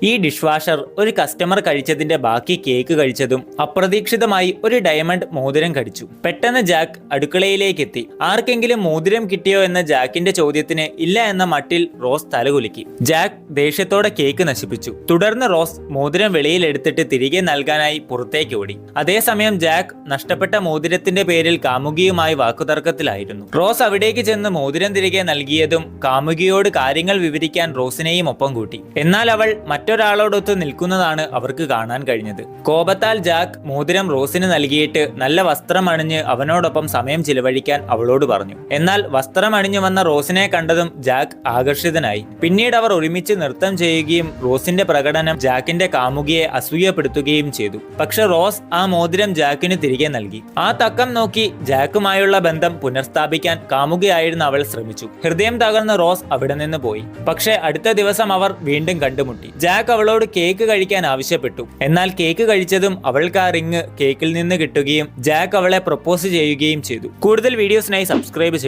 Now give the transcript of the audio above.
ഈ dish washer ഒരു customer കഴിച്ചതിന്റെ ബാക്കി കേക്ക് കഴിച്ചതും അപ്രതീക്ഷിതമായി ഒരു ഡയമണ്ട് മോതിരം കടിച്ചു. പെട്ടെന്ന് ജാക്ക് അടുക്കളയിലേക്ക് എത്തി. ആർക്കെങ്കിലും മോതിരം കിട്ടിയോ എന്ന ജാക്കിന്റെ ചോദ്യത്തിന് ഇല്ല എന്ന മട്ടിൽ റോസ് തലകുലുക്കി. ജാക്ക് ദേഷ്യത്തോടെ കേക്ക് നശിപ്പിച്ചു. തുടർന്ന് റോസ് മോതിരം വെളിയിൽ എടുത്തിട്ട് തിരികെ നൽകാനായി പുറത്തേക്ക് ഓടി. അതേസമയം ജാക്ക് നഷ്ടപ്പെട്ട മോതിരത്തിന്റെ പേരിൽ കാമുകിയുമായി വാക്കുതർക്കത്തിലായിരുന്നു. റോസ് അവിടേക്ക് ചെന്ന് മോതിരം തിരികെ നൽകിയതും കാമുകിയോട് കാര്യങ്ങൾ വിവരിക്കാൻ റോസിനെയും ഒപ്പം കൂട്ടി. എന്നാൽ അവൾ മറ്റൊരാളോടൊത്ത് നിൽക്കുന്നതാണ് അവർക്ക് കാണാൻ കഴിഞ്ഞത്. കോപത്താൽ ജാക്ക് മോതിരം റോസിന് നൽകിയിട്ട് നല്ല വസ്ത്രം അണിഞ്ഞ് അവനോടൊപ്പം സമയം ചിലവഴിക്കാൻ അവളോട് പറഞ്ഞു. എന്നാൽ വസ്ത്രം അണിഞ്ഞു വന്ന റോസിനെ കണ്ടതും ജാക്ക് ആകർഷിതനായി. പിന്നീട് അവർ ഒരുമിച്ച് നൃത്തം ചെയ്യുകയും റോസിന്റെ പ്രകടനം ജാക്കിന്റെ കാമുകിയെ അസൂയപ്പെടുത്തുകയും ചെയ്തു. പക്ഷെ റോസ് ആ മോതിരം ജാക്കിന് തിരികെ നൽകി. ആ തക്കം നോക്കി ജാക്കുമായുള്ള ബന്ധം പുനഃസ്ഥാപിക്കാൻ കാമുകിയായിരുന്ന അവൾ ശ്രമിച്ചു. ഹൃദയം തകർന്ന റോസ് അവിടെ നിന്ന് പോയി. പക്ഷെ അടുത്ത ദിവസം അവർ വീണ്ടും കണ്ടുമുട്ടി. ജാക്ക് അവളോട് കേക്ക് കഴിക്കാൻ ആവശ്യപ്പെട്ടു. എന്നാൽ കേക്ക് കഴിച്ചതും അവൾക്ക് ആ റിങ് കേക്കിൽ നിന്ന് കിട്ടുകയും ജാക്ക് അവളെ പ്രപ്പോസ് ചെയ്യുകയും ചെയ്തു. കൂടുതൽ വീഡിയോസിനായി സബ്സ്ക്രൈബ് ചെയ്തു.